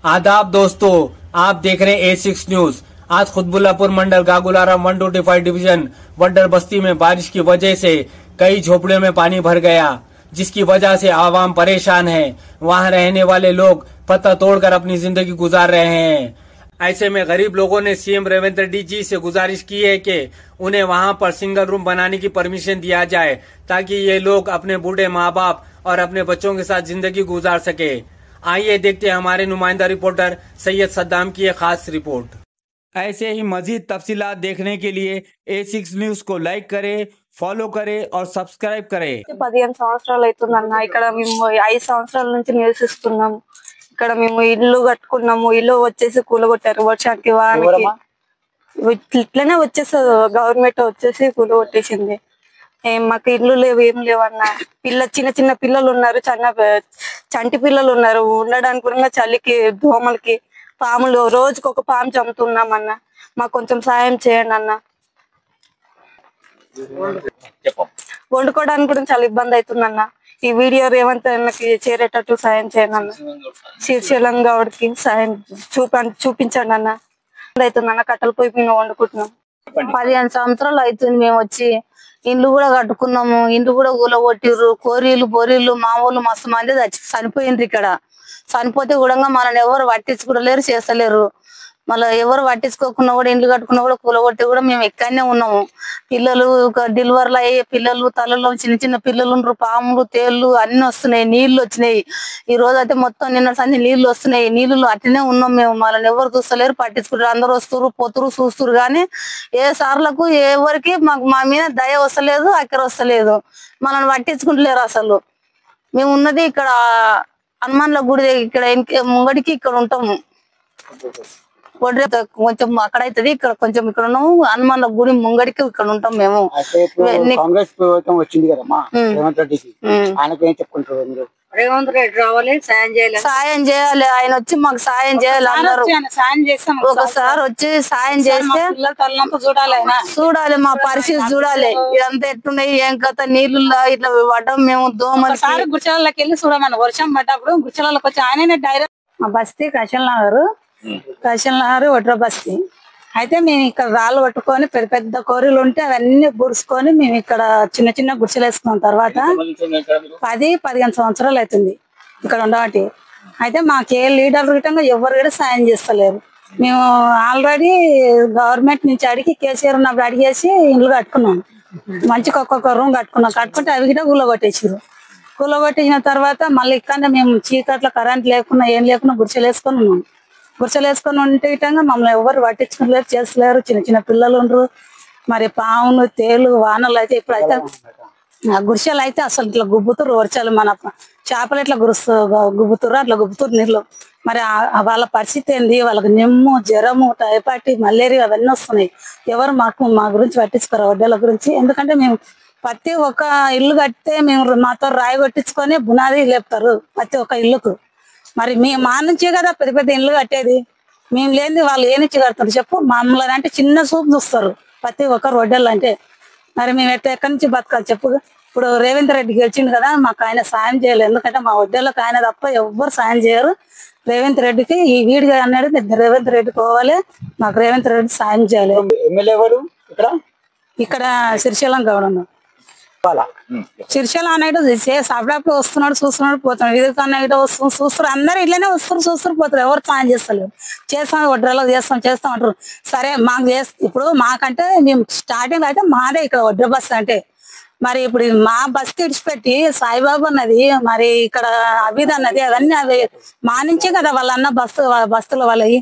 आदाब दोस्तों, आप देख रहे हैं A6 न्यूज। आज खुतबुल्लापुर मंडल गागुलारा 125 डिवीजन वंडर बस्ती में बारिश की वजह से कई झोपड़ियों में पानी भर गया, जिसकी वजह से आवाम परेशान है। वहां रहने वाले लोग पत्ता तोड़कर अपनी जिंदगी गुजार रहे हैं। ऐसे में गरीब लोगों ने सीएम रेवंत रेड्डी जी से गुजारिश की है कि उन्हें वहां पर सिंगल रूम बनाने की परमिशन दिया जाए, ताकि ये लोग अपने बूढ़े माँ बाप और अपने बच्चों के साथ जिंदगी गुजार सके। आइए देखते हैं हमारे नुमाइंदा रिपोर्टर सैयद सद्दाम की एक खास रिपोर्ट। ऐसे ही मजीद तफसीलात देखने के लिए A6 न्यूज को लाइक करें, फॉलो करें और सब्सक्राइब करें। 15 సంవత్సరాలు అవుతుందన్న ఇక్కడ మేము 5 సంవత్సరాల నుంచి నివసిస్తున్నాము। ఇక్కడ మేము ఇల్లు కట్టుకున్నాము, ఇల్లు వచ్చేసి కూలగొట్టారు వర్షానికి వానకి। ఇట్లనే వచ్చేసారు, గవర్నమెంట్ వచ్చేసి కూలగొట్టేసింది। మాకు ఇల్లు లేవు, ఏం లేవన్న। చిన్న చిన్న పిల్లలు ఉన్నారు, చంటి పిల్లలు ఉన్నారు, ఉండడానికి కూడా చలికి దోమలకి పాములు రోజుకి ఒక పాము చంపుతున్నామన్న। మాకు కొంచెం సాయం చేయండి అన్న। వండుకోవడానికి కూడా చాలా ఇబ్బంది అవుతుందన్న। ఈ వీడియో రేవంత్ అన్నకి చేరేటట్టు సాయం చేయండి అన్న। శ్రీశైలం గౌడ్కి సాయం చూపించండి అన్న। అవుతుందన్న, కట్టెల పొయ్యి మీద వండుకుంటున్నాం। 15 సంవత్సరాలు అవుతుంది మేము వచ్చి। ఇండ్లు కూడా కట్టుకున్నాము, ఇండ్లు కూడా కూలగొట్టిర్రు। కోరీలు బొరీలు మామూలు మస్తు మంది చనిపోయిండ్రు ఇక్కడ। చనిపోతే కూడా మనల్ని ఎవరు పట్టించుకోలేరు, చేస్తలేరు। మళ్ళీ ఎవరు పట్టించుకోకుండా కూడా ఇండ్లు కట్టుకున్నా కూడా కూలగొట్టి కూడా మేము ఇక్కడనే ఉన్నాము। పిల్లలు డెలివర్లు అయ్యే పిల్లలు, తలలో చిన్న చిన్న పిల్లలు ఉండరు, పాములు తేళ్లు అన్ని వస్తున్నాయి, నీళ్లు వచ్చినాయి। ఈ రోజు అయితే మొత్తం నిన్న సంది నీళ్లు వస్తున్నాయి, నీళ్లు అట్లనే ఉన్నాం మేము। మనల్ని ఎవరు చూస్తలేరు, పట్టించుకుంటారు। అందరు వస్తురు పోతురు చూస్తురు, కానీ ఏ సార్లకు ఎవరికి మా మీద దయ వస్తలేదు, అక్కర వస్తలేదు, మనల్ని పట్టించుకుంటలేరు అసలు। మేము ఉన్నది ఇక్కడ హనుమాన్ల గుడి ఇక్కడ ముంగడికి ఇక్కడ ఉంటాము। కొంచెం అక్కడ అవుతుంది, ఇక్కడ కొంచెం ఇక్కడ ఉన్నాము। హనుమాన్ల గుడి ముంగడికి ఇక్కడ ఉంటాం మేము। కాంగ్రెస్ ప్రభుత్వం వచ్చింది కదమ్మా రేవంత్ రెడ్డికి, ఆయనకి ఏం చెప్పుకుంటారు మీరు? రేవంత్ రెడ్డి రావాలి, సాయం చేయాలి, ఆయన వచ్చి మాకు సాయం చేయాలి అందరూ। ఒకసారి వచ్చి సాయం చేస్తే చూడాలి, మా పరిస్థితి చూడాలి, ఇదంతా ఎట్టున్నాయి ఏం కథ, నీళ్లు ఇట్లా పడ్డం మేము దోమలు గుడిసెలకి వెళ్ళి చూడమని వర్షం పడ్డప్పుడు గుడిసెలకు వచ్చి ఆయన డైరెక్ట్ మా బస్తీ కశల్ నగర్ ఒడ్ర బస్తీ। అయితే మేము ఇక్కడ రాళ్ళు పట్టుకొని పెద్ద పెద్ద కోరీలు ఉంటే అవన్నీ గుడుచుకొని మేము ఇక్కడ చిన్న చిన్న గుడిసెలు వేసుకున్న తర్వాత 10-15 సంవత్సరాలు అవుతుంది ఇక్కడ ఉండబట్టి। అయితే మాకు ఏ లీడర్ గిట్టంగా ఎవరు కూడా సాయం చేస్తలేరు। మేము ఆల్రెడీ గవర్నమెంట్ నుంచి అడిగి కేసీఆర్ ఉన్నప్పుడు అడిగేసి ఇల్లు కట్టుకున్నాం, మంచిగా ఒక్కొక్క రూమ్ కట్టుకుంటే అవి కూడా కూలగొట్టించిన తర్వాత మళ్ళీ ఇక్కడ మేము చీకట్లో కరెంట్ లేకుండా ఏం లేకుండా గుడిసెలు వేసుకొని ఉన్నాం। గుడిసెలు వేసుకొని ఉంటే ఇటంగా మమ్మల్ని ఎవరు పట్టించుకోలేరు, చేస్తలేరు। చిన్న చిన్న పిల్లలు ఉండరు, మరి పాములు తేలు వానలు అయితే ఇప్పుడైతే గుడిసెలు అయితే అసలు ఇట్లా గుబ్బుతురు వర్షాలు, మన చేపలు ఇట్లా గుబ్బుతురు, అట్లా గుబ్బుతురు నీళ్ళు। మరి వాళ్ళ పరిస్థితి ఏంది? వాళ్ళకి నిమ్ము, జ్వరము, టైఫాయిడ్, మలేరియా అవన్నీ వస్తున్నాయి। ఎవరు మా గురించి పట్టించుకోరు, వడ్డీల గురించి। ఎందుకంటే మేము ప్రతి ఒక్క ఇల్లు కడితే మేము మాతో రాయి కొట్టించుకొని బునాది లేపుతారు ప్రతి ఒక్క ఇల్లుకు। మరి మా నుంచే కదా పెద్ద పెద్ద ఇల్లు కట్టేది, మేము లేని వాళ్ళు ఏ నుంచి కడతారు చెప్పు? మమ్మల్ని అంటే చిన్న చూపు చూస్తారు ప్రతి ఒక్కరు వడ్డీలు అంటే। మరి మేము ఎక్కడి నుంచి బతకాలి చెప్పు? ఇప్పుడు రేవంత్ రెడ్డి గెలిచిండు కదా, మాకు ఆయన సాయం చేయాలి, ఎందుకంటే మా వడ్డీలకు ఆయన తప్ప ఎవ్వరు సాయం చేయరు। రేవంత్ రెడ్డికి ఈ వీడియో అన్నాడు, రేవంత్ రెడ్డి పోవాలి, మాకు రేవంత్ రెడ్డి సాయం చేయాలి। ఎమ్మెల్యే ఎవరు ఇక్కడ శ్రీశైలం గౌడ్ ఉన్నాడు, శ్రీశైలం అన్నాడు అప్పుడప్పుడు వస్తున్నాడు, చూస్తున్నాడు, పోతున్నాడు, ఇది అన్నాడు వస్తున్నాడు, చూస్తారు, అందరు ఇట్లనే వస్తారు, చూస్తారు, పోతారు, ఎవరు సాయం చేస్తలేరు। చేస్తాం వడ్రలకు చేస్తాం అంటారు। సరే మాకు ఇప్పుడు మాకంటే మేము స్టార్టింగ్ అయితే మాదే ఇక్కడ వడ్ర బస్సు అంటే, మరి ఇప్పుడు మా బస్సు ఇడిచిపెట్టి సాయిబాబు అన్నది, మరి ఇక్కడ అబీద్ అన్నది, అవన్నీ అవి మా నుంచే కదా వాళ్ళన్న బస్తులు వాళ్ళవి।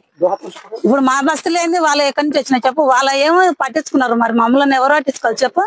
ఇప్పుడు మా బస్తులు ఏంది, వాళ్ళు ఎక్కడి నుంచి వచ్చినా చెప్పు? వాళ్ళ ఏమో పట్టించుకున్నారు, మరి మమ్మల్ని ఎవరు పట్టించుకోవాలి చెప్పు?